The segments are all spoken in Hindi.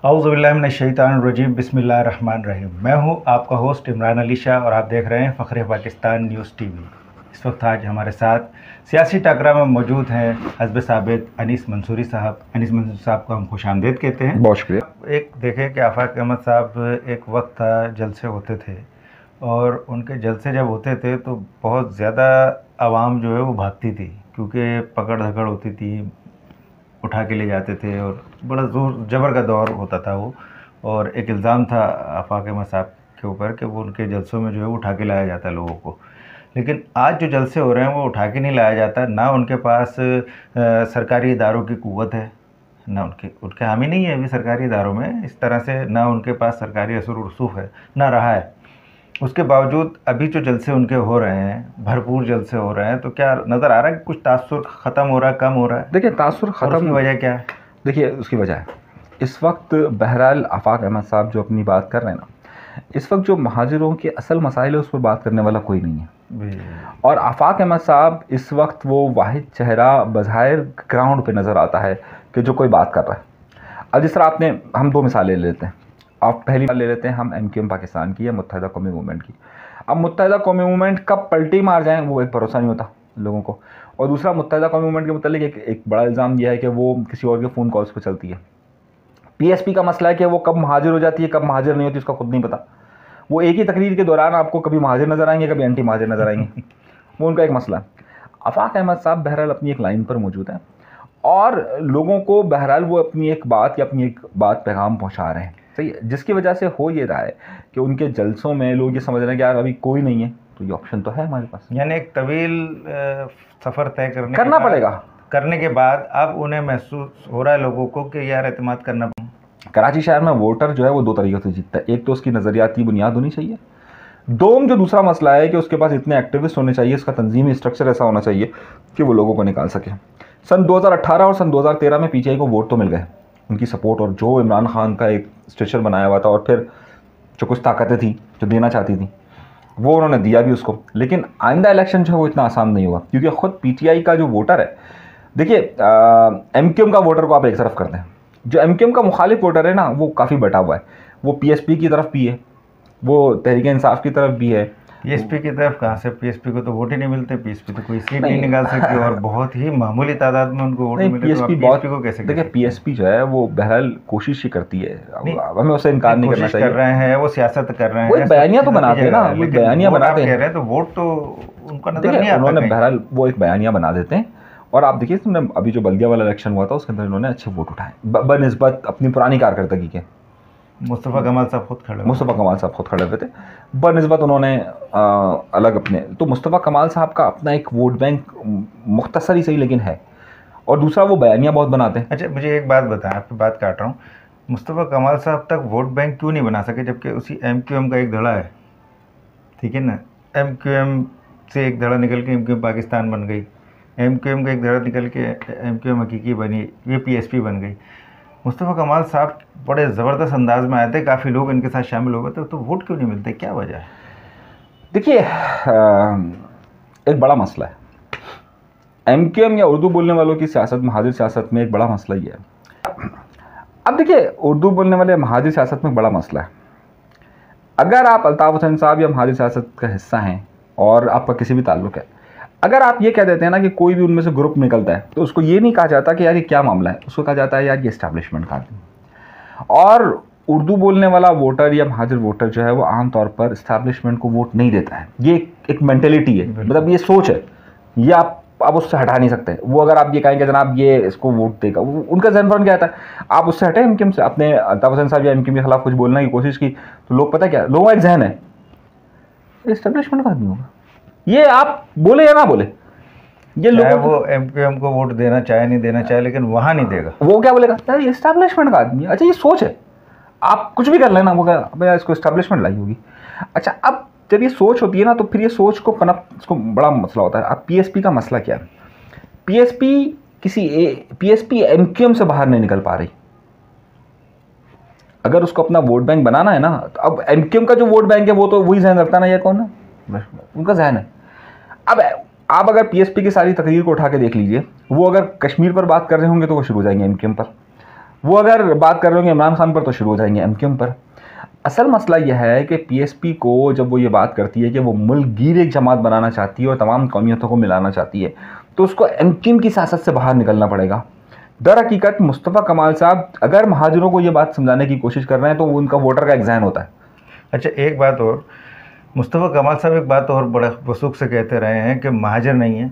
औज़ुबिल्लाहिमिनश्शैतानिर्रजीम बिस्मिल्लाहिर्रहमानिर्रहीम। मैं हूं आपका होस्ट इमरान अली शाह और आप देख रहे हैं फ़ख्र पाकिस्तान न्यूज़ टीवी। इस वक्त आज हमारे साथ सियासी टकरा में मौजूद हैं हज़ब साबित अनीस मंसूरी साहब। अनीस मंसूरी साहब को हम खुशामदीद कहते हैं। बहुत शुक्रिया। एक देखें कि आफाक अहमद साहब एक वक्त था जलसे होते थे और उनके जलसे जब होते थे तो बहुत ज़्यादा आवाम जो है वो भागती थी, क्योंकि पकड़ धकड़ होती थी, उठा के ले जाते थे और बड़ा ज़ोर जबर का दौर होता था वो। और एक इल्ज़ाम था आफाक अहमद साहब के ऊपर कि वो उनके जलसों में जो है वो उठा के लाया जाता है लोगों को। लेकिन आज जो जलसे हो रहे हैं वो उठा के नहीं लाया जाता। ना उनके पास सरकारी इदारों की क़ुव्वत है, ना उनके हामी नहीं है अभी सरकारी इदारों में इस तरह से, ना उनके पास सरकारी असर व रसूख है, ना रहा है। उसके बावजूद अभी जो जलसे उनके हो रहे हैं, भरपूर जलसे हो रहे हैं, तो क्या नज़र आ रहा है कि कुछ तासुर ख़त्म हो रहा है, कम हो रहा है? देखिए, तासुर ख़त्म की वजह क्या है? देखिए, उसकी वजह है इस वक्त बहरहाल आफाक अहमद साहब जो अपनी बात कर रहे हैं ना, इस वक्त जो महाजिरों के असल मसाइल है उस पर बात करने वाला कोई नहीं है। और आफाक अहमद साहब इस वक्त वो वाहिद चेहरा बज़ाहिर ग्राउंड पे नज़र आता है कि जो कोई बात कर रहा है। अब जिस तरह हम दो मिसालें ले लेते हैं। आप पहली बार ले लेते हैं हम MQM पाकिस्तान की या मुत्तहिदा कौमी मूवमेंट की। अब मुत्तहिदा कौमी मूवमेंट कब पलटी मार जाएँ वो एक भरोसा नहीं होता लोगों को। और दूसरा, मुत्तहिदा कौमी मूवमेंट के मुतालिक एक बड़ा इल्ज़ाम यह है कि वो किसी और के फ़ोन कॉल्स पर चलती है। PSP का मसला है कि वो कब महाजिर हो जाती है, कब महाजिर नहीं होती, उसका खुद नहीं पता। वो एक ही तकरीर के दौरान आपको कभी महाजिर नज़र आएंगे, कभी एंटी महाजिर नज़र आएंगे। वो उनका एक मसला है। आफाक अहमद साहब बहरहाल अपनी एक लाइन पर मौजूद हैं और लोगों को बहरहाल वो अपनी एक बात पैगाम पहुँचा रहे हैं, सही है। जिसकी वजह से हो ये रहा है कि उनके जलसों में लोग ये समझ रहे हैं कि यार अभी कोई नहीं है तो ये ऑप्शन तो है हमारे पास, यानी एक तवील सफ़र तय करना पड़ेगा। करने के बाद अब उन्हें महसूस हो रहा है लोगों को कि यार एतमाद करना। कराची शहर में वोटर जो है वो दो तरीक़ों से जीतता है। एक तो उसकी नज़रियाती बुनियाद होनी चाहिए, जो दूसरा मसला है कि उसके पास इतने एक्टिविस्ट होने चाहिए, उसका तंजीमी स्ट्रक्चर ऐसा होना चाहिए कि वो लोगों को निकाल सके। सन 2018 और सन 2013 में PTI को वोट तो मिल गए, उनकी सपोर्ट और जो इमरान खान का एक स्ट्रक्चर बनाया हुआ था और फिर जो कुछ ताकतें थी जो देना चाहती थी वो उन्होंने दिया भी उसको। लेकिन आइंदा इलेक्शन जो है वो इतना आसान नहीं हुआ, क्योंकि ख़ुद PTI का जो वोटर है, देखिए MQM का वोटर को आप एक तरफ करते हैं, जो MQM का मुखालिफ वोटर है ना वो काफ़ी बटा हुआ है। वो PSP की तरफ भी है, वो तहरीक इंसाफ की तरफ भी है। PSP की तरफ कहाँ से? PSP को तो वोट ही नहीं मिलते, PSP तो कोई सीट नहीं निकाल सकती और बहुत ही मामूली तादाद में उनको वोट मिले। PSP को कैसे? देखिए, PSP जो है वो बहरहाल कोशिश ही करती है, हमें उससे इनकार नहीं करना चाहिए। कर रहे हैं, वो सियासत कर रहे हैं, वो बयानिया तो बनाते हैं ना, वो बयानिया बनाते हैं, तो वोट तो उनका नजर नहीं आता। उन्होंने बहरहाल वो एक बयानिया बना देते हैं। और आप देखिए, तुमने अभी जो बल्दिया वाला इलेक्शन हुआ था उसके अंदर इन्होंने अच्छे वोट उठाए बनिस्बत अपनी पुरानी कारकर्दगी के। मुस्तफ़ा कमाल साहब खुद खड़े हुए थे बनिस्बत उन्होंने अलग अपने। तो मुस्तफ़ा कमाल साहब का अपना एक वोट बैंक मुख्तसर ही सही लेकिन है, और दूसरा वो बयानिया बहुत बनाते हैं। अच्छा, मुझे एक बात बताएं, आपकी बात काट रहा हूँ। मुस्तफ़ा कमाल साहब तक वोट बैंक क्यों नहीं बना सके, जबकि उसी MQM का एक धड़ा है, ठीक है ना? MQM से एक धड़ा निकल के MQM पाकिस्तान बन गई, MQM का एक धड़ा निकल के MQM हकीकी बनी, ये PSP बन गई। मुस्तफ़ा कमाल साहब बड़े ज़बरदस्त अंदाज में आए थे, काफ़ी लोग इनके साथ शामिल हो गए थे, तो वोट क्यों नहीं मिलते, क्या वजह है? देखिए, एक बड़ा मसला है MQM या उर्दू बोलने वालों की सियासत, महाजिर सियासत में एक बड़ा मसला ही है। अब देखिए, उर्दू बोलने वाले महाजिर सियासत में बड़ा मसला है। अगर आप अल्ताफ़ हुसैन साहब या महाजिर सियासत का हिस्सा हैं और आपका किसी भी ताल्लुक़ है, अगर आप ये कह देते हैं ना कि कोई भी उनमें से ग्रुप निकलता है, तो उसको ये नहीं कहा जाता कि यार ये क्या मामला है, उसको कहा जाता है यार ये इस्टेब्लिशमेंट का आदमी। और उर्दू बोलने वाला वोटर या महाजिर वोटर जो है वो आम तौर पर इस्टेब्लिशमेंट को वोट नहीं देता है। ये एक मेंटेलिटी है, मतलब ये सोच है, ये आप उससे हटा नहीं सकते। वो अगर आप ये कहें कि जनाब ये इसको वोट देगा, उनका जहन पर क्या आता है, आप उससे हटे MQM से, अपने अल्ताफ़ हुसैन साहब या MQM के खिलाफ कुछ बोलने की कोशिश की तो लोग पता क्या, लोगों का एक जहन है इस्टेब्लिशमेंट का आदमी होगा, ये आप बोले या ना बोले, ये लोग वो MQM को वोट देना चाहे नहीं देना चाहे, लेकिन वहाँ नहीं देगा। वो क्या बोलेगा, यार ये इस्टेब्लिशमेंट का आदमी है। अच्छा, ये सोच है, आप कुछ भी कर लेना, वो क्या अब यार इसको इस्टेब्लिशमेंट लाई होगी। अच्छा, अब जब ये सोच होती है ना तो फिर ये सोच को इसको बड़ा मसला होता है। अब PSP का मसला क्या है, PSP MQM से बाहर नहीं निकल पा रही। अगर उसको अपना वोट बैंक बनाना है ना, तो अब MQM का जो वोट बैंक है वो तो वही जहन रखता ना, ये कौन है, उनका जहन है। अब आप अगर PSP की सारी तकरीर को उठा के देख लीजिए, वो अगर कश्मीर पर बात कर रहे होंगे तो वो शुरू हो जाएंगे MQM पर, वो अगर बात कर रहे होंगे इमरान खान पर तो शुरू हो जाएंगे एमक्यूएम पर। असल मसला यह है कि पीएसपी को जब वो ये बात करती है कि वो मुल्कगीर एक जमात बनाना चाहती है और तमाम कौमियतों को मिलाना चाहती है, तो उसको एमक्यूएम की सियासत से बाहर निकलना पड़ेगा। दर हकीकत मुस्तफ़ा कमाल साहब अगर महाजिरों को ये बात समझाने की कोशिश कर रहे हैं तो उनका वोटर का एग्जाम होता है। अच्छा, एक बात और, मुस्तफ़ा कमाल साहब एक बात और बड़ा वसूख से कहते रहे हैं कि महाजिर नहीं है,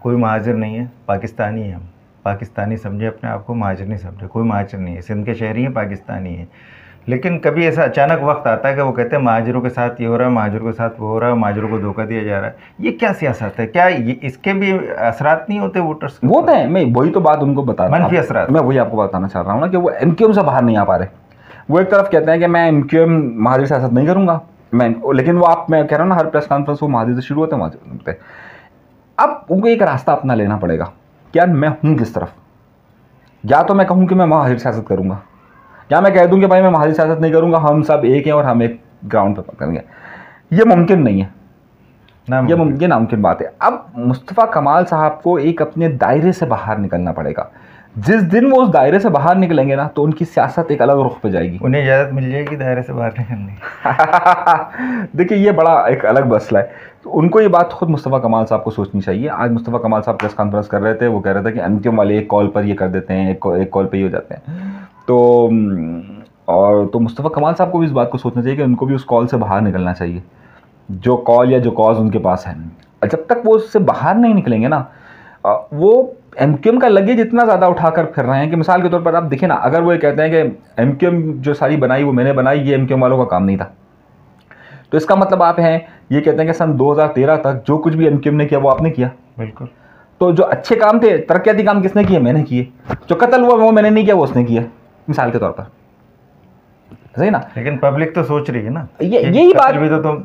कोई महाजिर नहीं है, पाकिस्तानी है हम। पाकिस्तानी समझे अपने आप को, महाजिर नहीं समझे। कोई महाजिर नहीं है, सिंध के शहरी हैं, पाकिस्तानी हैं। लेकिन कभी ऐसा अचानक वक्त आता है कि वो कहते हैं महाजिरों के साथ ये हो रहा है, महाजिरों के साथ वो हो रहा है, महाजिरों को धोखा दिया जा रहा है। ये क्या सियासत है? क्या ये इसके भी असरात नहीं होते वोटर्स के? वो है, मैं वही तो बात उनको बता रहा हूँ, मनफी असरात। मैं वही आपको बताना चाह रहा हूँ ना कि वो एमक्यूएम से बाहर नहीं आ पा रहे। वो एक तरफ कहते हैं कि मैं एमक्यूएम महाजिर सियासत नहीं करूँगा मैं, लेकिन वो मैं कह रहा हूँ ना, हर प्रेस कॉन्फ्रेंस वो महाजिर से शुरू होते हैं, महाजिर। अब उनको एक रास्ता अपना लेना पड़ेगा, क्या मैं हूँ किस तरफ। या तो मैं कहूँ कि मैं महाजिर सियासत करूँगा, या मैं कह दूँ कि भाई मैं महाजिर सियासत नहीं करूँगा, हम सब एक हैं और हम एक ग्राउंड पर पकड़ेंगे। ये मुमकिन नहीं है, ये नामुमकिन बात है। अब मुस्तफ़ा कमाल साहब को एक अपने दायरे से बाहर निकलना पड़ेगा। जिस दिन वो उस दायरे से बाहर निकलेंगे ना, तो उनकी सियासत एक अलग रुख पे जाएगी। उन्हें इजाज़त मिल जाएगी दायरे से बाहर निकलने की। देखिए, ये बड़ा एक अलग मसला है। तो उनको ये बात खुद मुस्तफ़ा कमाल साहब को सोचनी चाहिए। आज मुस्तफ़ा कमाल साहब प्रेस कॉन्फ्रेंस कर रहे थे, वो कह रहे थे कि एमक्यूएम वाले एक कॉल पर ये कर देते हैं, एक कॉल पर ही हो जाते हैं। तो मुस्तफ़ा कमाल साहब को भी इस बात को सोचना चाहिए कि उनको भी उस कॉल से बाहर निकलना चाहिए, जो कॉल या जो कॉज उनके पास है। जब तक वो उससे बाहर नहीं निकलेंगे ना, वो एमक्यूएम का लगेज इतना ज़्यादा उठाकर फिर रहे हैं कि मिसाल के तौर पर आप देखिए ना, अगर वो ये कहते हैं कि एमक्यूएम जो सारी बनाई वो मैंने बनाई, ये एमक्यूएम वालों का काम नहीं था, तो इसका मतलब आप हैं ये कहते हैं कि सन 2013 तक जो कुछ भी एमक्यूएम ने किया वो आपने किया। बिल्कुल। तो जो अच्छे काम थे, तरक्याती काम किसने किए? मैंने किए। जो कत्ल हुआ वो मैंने नहीं किया, वो उसने किया, मिसाल के तौर पर, सही ना। लेकिन पब्लिक तो सोच रही है ना, यही बात भी तो तुम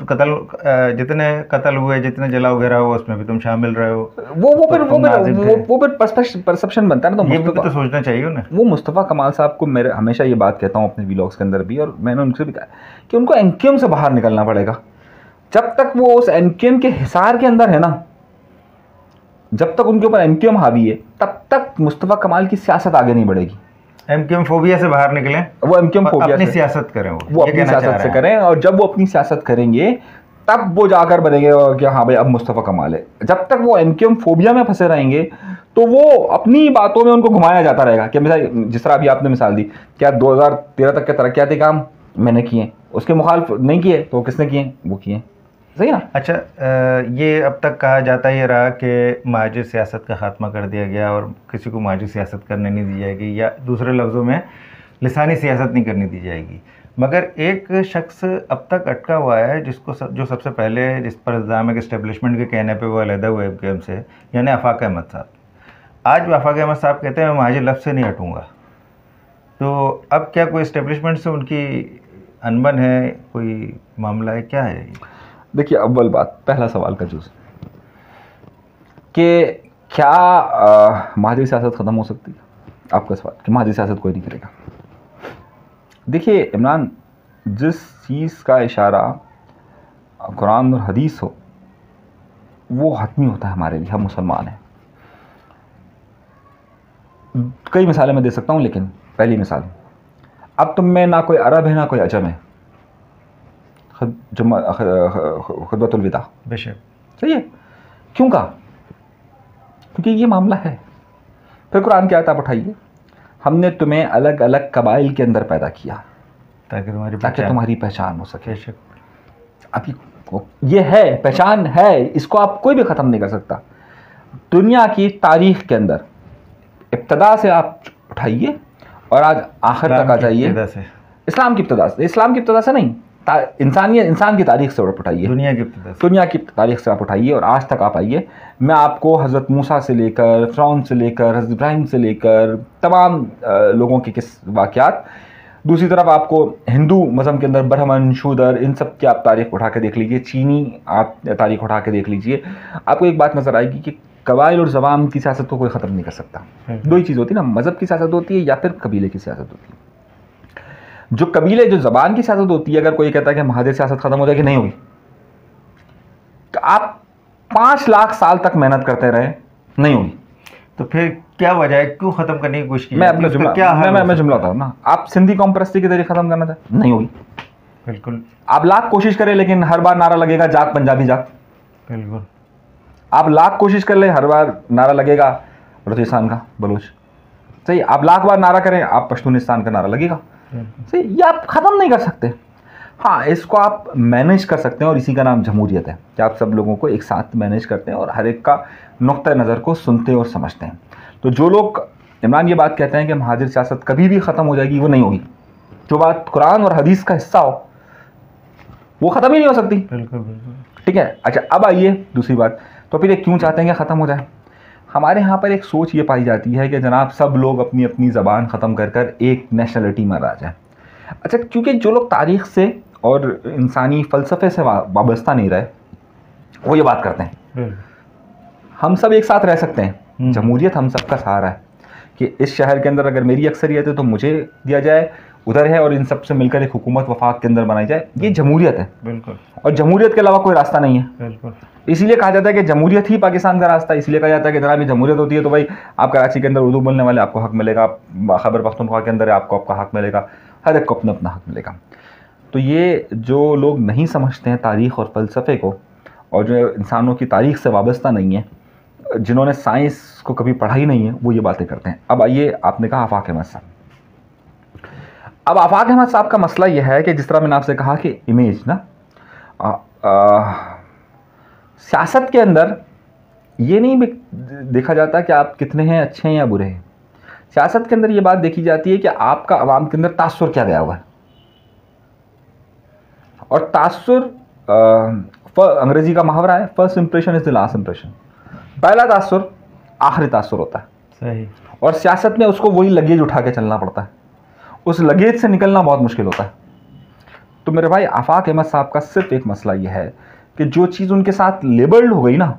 जितने कत्ल हुए, जितने जलाओ गिरा हुआ, उसमें भी तुम शामिल रहे हो। वो फिर परसेप्शन बनता है ना, तो ये भी तो सोचना चाहिए उन्हें। वो मुस्तफ़ा कमाल साहब को मैं हमेशा ये बात कहता हूँ अपने व्लॉग्स के अंदर भी, और मैंने उनसे भी कहा कि उनको एमक्यूएम से बाहर निकलना पड़ेगा। जब तक वो उस एमक्यूएम के हिसार के अंदर है ना, जब तक उनके ऊपर एमक्यूएम हावी है, तब तक मुस्तफ़ा कमाल की सियासत आगे नहीं बढ़ेगी। एमक्यूएम फोबिया से बाहर निकलें, वो एमक्यूएम फोबिया अपनी सियासत करें, वो अपनी सियासत से करें, और जब वो अपनी सियासत करेंगे तब वो जाकर बनेंगे और कि हाँ भाई अब मुस्तफ़ा कमाल है। जब तक वो एमक्यूएम फोबिया में फंसे रहेंगे तो वो अपनी बातों में उनको घुमाया जाता रहेगा कि मिसाल जिस तरह अभी आपने मिसाल दी, क्या 2013 तक के तरक्याती काम मैंने किए, उसके मुखालिफ नहीं किए तो किसने किए? वो किए, सही ना। अच्छा, ये अब तक कहा जाता ही रहा कि महाजिर सियासत का ख़ात्मा कर दिया गया और किसी को महाजिर सियासत करने नहीं दी जाएगी, या दूसरे लफ्ज़ों में लिसानी सियासत नहीं करने दी जाएगी। मगर एक शख्स अब तक अटका हुआ है जो सबसे पहले जिस पर इल्ज़ाम है कि इस्टेब्लिशमेंट के कहने पे वो अलहदा हुए एमक्यूएम से, यानी आफाक अहमद साहब। आज आफाक अहमद साहब कहते हैं मैं महाजिर लफ्ज़ से नहीं हटूँगा। तो अब क्या कोई इस्टेब्लिशमेंट से उनकी अनबन है, कोई मामला है, क्या है? देखिए, अव्वल बात, पहला सवाल का जूस कि क्या महाजिर सियासत ख़त्म हो सकती है? आपका सवाल कि महाजिर सियासत कोई नहीं करेगा। देखिए इमरान, जिस चीज़ का इशारा कुरान और हदीस हो वो हतमी होता है हमारे लिए, हम मुसलमान हैं। कई मिसालें मैं दे सकता हूँ, लेकिन पहली मिसाल, अब तुम में ना कोई अरब है ना कोई अजम है, खुतबतुल विदा बेशक सही है। क्यों कहा? क्योंकि ये मामला है। फिर कुरान की आयत आप उठाइए, हमने तुम्हें अलग अलग कबाइल के अंदर पैदा किया ताकि तुम्हारी पहचान हो सके। अब ये है, पहचान है, इसको आप कोई भी ख़त्म नहीं कर सकता। दुनिया की तारीख़ के अंदर इब्तदा से आप उठाइए और आज आखिर तक आ जाइए, इस्लाम की इब्तदा से नहीं, इंसान की तारीख़ से उठाइए, दुनिया की तारीख़ से आप उठाइए और आज तक आप आइए। मैं आपको हज़रत मूसा से लेकर, फ़िरौन से लेकर, हज़रत इब्राहीम से लेकर तमाम लोगों के किस वाक़यात, दूसरी तरफ आपको हिंदू मज़हब के अंदर ब्रह्मन, शूदर, इन सब की आप तारीख़ उठा के देख लीजिए, चीनी आप तारीख़ उठा के देख लीजिए, आपको एक बात नज़र आएगी कि कबाइल और ज़बान की सियासत को कोई ख़त्म नहीं कर सकता। दो ही चीज़ होती है ना, मज़हब की सियासत होती है या फिर कबीले की सियासत होती है। जो कबीले, जो ज़बान की सियासत होती है, अगर कोई कहता है कि महाजिर सियासत ख़त्म हो जाएगी, नहीं होगी, तो आप 5 लाख साल तक मेहनत करते रहे, नहीं होगी। तो फिर क्या वजह है, क्यों खत्म करने की कोशिश की मैं जाती अपना है, उसका जुमला क्या हल हो मैं जुमला सकता बताऊँ ना, आप सिंधी कौम परस्ती के जरिए खत्म करना चाहते, नहीं होगी। है? बिल्कुल आप लाख कोशिश करें लेकिन हर बार नारा लगेगा जाग पंजाबी जाग। बिल्कुल। आप लाख कोशिश कर ले, हर बार नारा लगेगा बलूचिस्तान का बलूच। सही, आप लाख बार नारा करें, आप पश्तूनिस्तान का नारा लगेगा। सही, ये आप ख़त्म नहीं कर सकते। हाँ, इसको आप मैनेज कर सकते हैं और इसी का नाम जमहूरियत है कि आप सब लोगों को एक साथ मैनेज करते हैं और हर एक का नुक्ता नज़र को सुनते और समझते हैं। तो जो लोग इमरान ये बात कहते हैं कि महाजिर सियासत कभी भी ख़त्म हो जाएगी, वो नहीं होगी। जो बात कुरान और हदीस का हिस्सा हो वो ख़त्म ही नहीं हो सकती। बिल्कुल बिल्कुल। ठीक है, अच्छा अब आइए दूसरी बात, तो फिर ये क्यों चाहते हैं कि ख़त्म हो जाए। हमारे यहाँ पर एक सोच ये पाई जाती है कि जनाब सब लोग अपनी अपनी ज़बान ख़त्म कर कर एक नेशनलिटी में आ जाए। अच्छा, क्योंकि जो लोग तारीख़ से और इंसानी फ़लसफ़े से वाबस्ता नहीं रहे वो ये बात करते हैं हम सब एक साथ रह सकते हैं, जमहूरियत हम सब का सहारा है कि इस शहर के अंदर अगर मेरी अक्सरियत है तो मुझे दिया जाए, उधर है और इन सब से मिलकर एक हुकूमत वफाक के अंदर बनाई जाए, ये जमहूरियत है। बिल्कुल। और जमहूरियत के अलावा कोई रास्ता नहीं है। बिल्कुल। इसीलिए कहा जाता है कि जमहूरियत ही पाकिस्तान का रास्ता है। इसलिए कहा जाता है कि जनाब ये जमहूरियत होती है तो भाई आप कराची के अंदर उर्दू बोलने वाले आपको हक मिलेगा, आप खैबर पख्तूनख्वा के अंदर है आपको आपका हक मिलेगा, हर एक को अपना अपना हक मिलेगा। तो ये जो लोग नहीं समझते हैं तारीख़ और फ़लसफ़े को और जो इंसानों की तारीख़ से वाबस्ता नहीं है, जिन्होंने साइंस को कभी पढ़ा ही नहीं है, वो ये बातें करते हैं। अब आइए, आपने कहा आफाक अहमद साहब। अब आफाक अहमद साहब का मसला यह है कि जिस तरह मैंने आपसे कहा कि इमेज ना, सियासत के अंदर ये नहीं देखा जाता कि आप कितने हैं, अच्छे हैं या बुरे हैं। सियासत के अंदर ये बात देखी जाती है कि आपका अवाम के अंदर तासुर क्या गया हुआ है। और तासुर अंग्रेजी का मुहावरा है, first impression is the last impression. पहला तासुर आखिरी तासुर होता है। सही। और सियासत में उसको वही लगेज उठा के चलना पड़ता है, उस लगेज से निकलना बहुत मुश्किल होता है। तो मेरे भाई आफाक अहमद साहब का सिर्फ एक मसला ये है कि जो चीज़ उनके साथ लेबल्ड हो गई ना,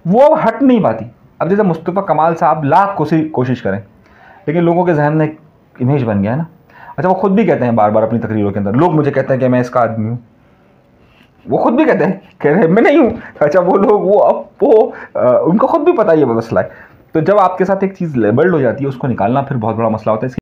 वो अब हट नहीं पाती। अब जैसे मुस्तफ़ा कमाल साहब लाख कोशिश करें लेकिन लोगों के जहन में एक इमेज बन गया है ना। अच्छा, वो खुद भी कहते हैं बार बार अपनी तकरीरों के अंदर, लोग मुझे कहते हैं कि मैं इसका आदमी हूँ, वो खुद भी कहते हैं, कह रहे हैं मैं नहीं हूँ। अच्छा, वो लोग उनको खुद भी पता है ये मसला है। तो जब आपके साथ एक चीज़ लेबल्ड हो जाती है, उसको निकालना फिर बहुत बड़ा मसला होता है।